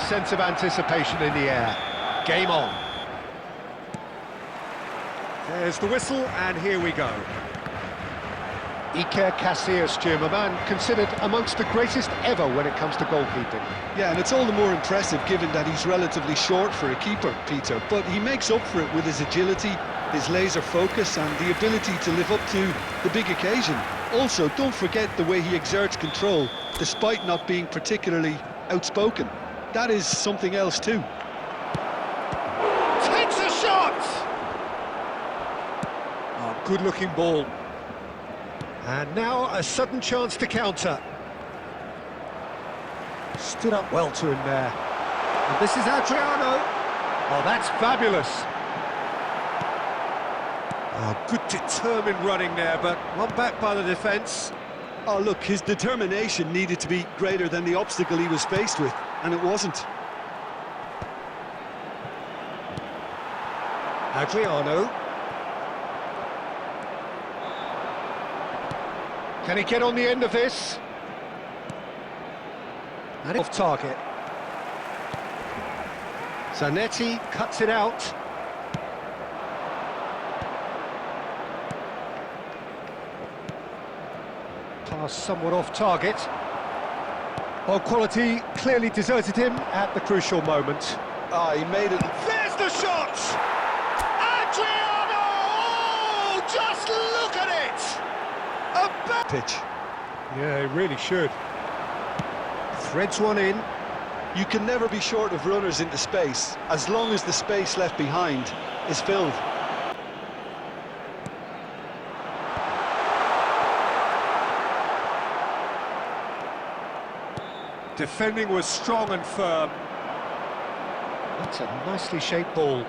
sense of anticipation in the air. Game on. There's the whistle, and here we go. Iker Casillas, Jim, a man considered amongst the greatest ever when it comes to goalkeeping. Yeah, and it's all the more impressive given that he's relatively short for a keeper, Peter, but he makes up for it with his agility, his laser focus and the ability to live up to the big occasion. Also, don't forget the way he exerts control, despite not being particularly outspoken. That is something else too. Takes a shot! Oh, good-looking ball. And now a sudden chance to counter. Stood up well to him there. And this is Adriano. Oh, that's fabulous. Oh, good determined running there, but one back by the defence. Oh, look, his determination needed to be greater than the obstacle he was faced with, and it wasn't. Adriano. Can he get on the end of this? And off target. Zanetti cuts it out. Pass somewhat off target. Well, quality clearly deserted him at the crucial moment. Ah, he made it. There's the shot! Adriano! Oh, just look at it! Pitch. Yeah, he really should. Threads one in. You can never be short of runners into space, as long as the space left behind is filled. Defending was strong and firm. That's a nicely shaped ball.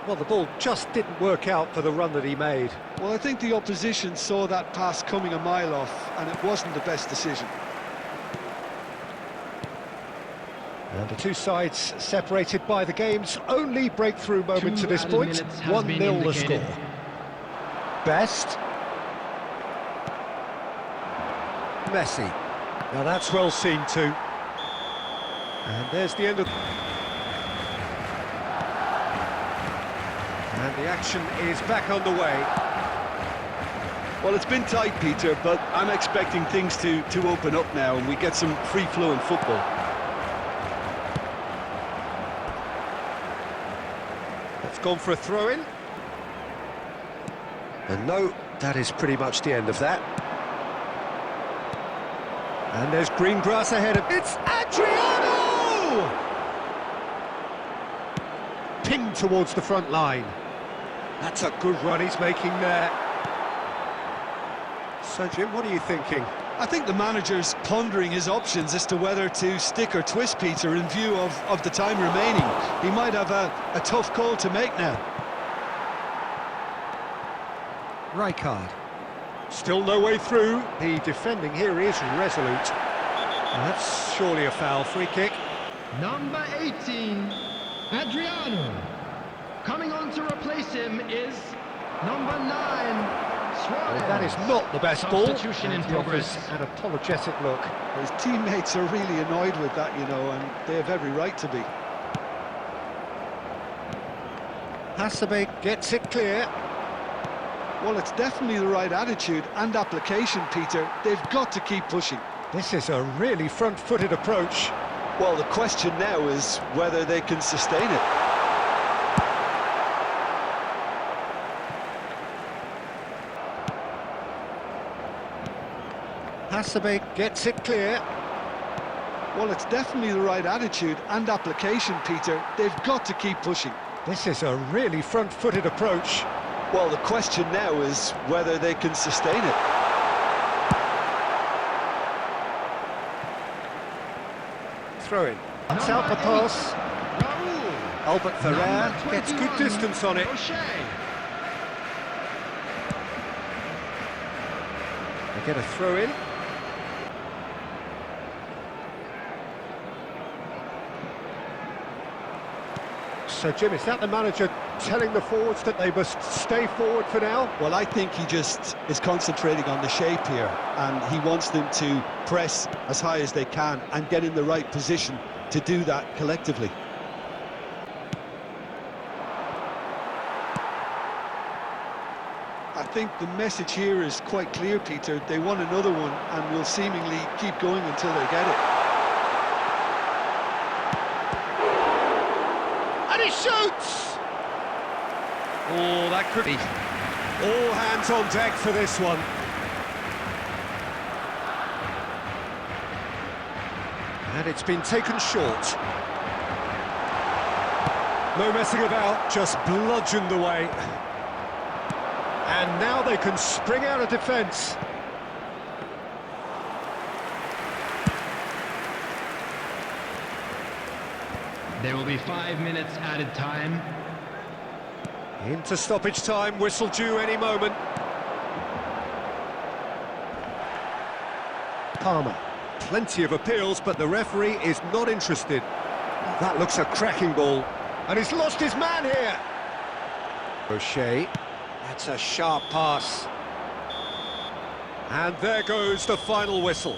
Well, the ball just didn't work out for the run that he made. Well, I think the opposition saw that pass coming a mile off, and it wasn't the best decision. And the two sides separated by the game's only breakthrough moment to this point. 1-0 the score. Best. Messi. Now that's well seen too. And there's the end of... And the action is back underway. Well, it's been tight, Peter, but I'm expecting things to open up now and we get some free-flowing football. It's gone for a throw-in. And no, that is pretty much the end of that. And there's green grass ahead of... It's Adriano! Pinged towards the front line. That's a good run he's making there. So, Jim, what are you thinking? I think the manager's pondering his options as to whether to stick or twist, Peter, in view of the time remaining. He might have a tough call to make now. Rijkaard. Still no way through. The defending here is resolute. And that's surely a foul. Free kick. Number 18, Adriano. Coming on to replace him is number 9, Suarez. Well, that is not the best ball. Substitution in progress. An apologetic look. His teammates are really annoyed with that, you know, and they have every right to be. Hasebe gets it clear. Well, it's definitely the right attitude and application, Peter. They've got to keep pushing. This is a really front-footed approach. Well, the question now is whether they can sustain it. Hasebe gets it clear. Well, it's definitely the right attitude and application, Peter. They've got to keep pushing. This is a really front-footed approach. Well, the question now is whether they can sustain it. Throw in. Cuts out the pass. Albert Ferrer gets good distance on it. They get a throw in. So, Jim, is that the manager telling the forwards that they must stay forward for now? Well, I think he just is concentrating on the shape here, and he wants them to press as high as they can and get in the right position to do that collectively. I think the message here is quite clear, Peter. They want another one and will seemingly keep going until they get it. And he shoots! Oh, that could be. All hands on deck for this one. And it's been taken short. No messing about, just bludgeoned away. And now they can spring out of defence. There will be 5 minutes added time. Into stoppage time, whistle due any moment. Palmer, plenty of appeals, but the referee is not interested. That looks a cracking ball, and he's lost his man here. O'Shea, that's a sharp pass. And there goes the final whistle.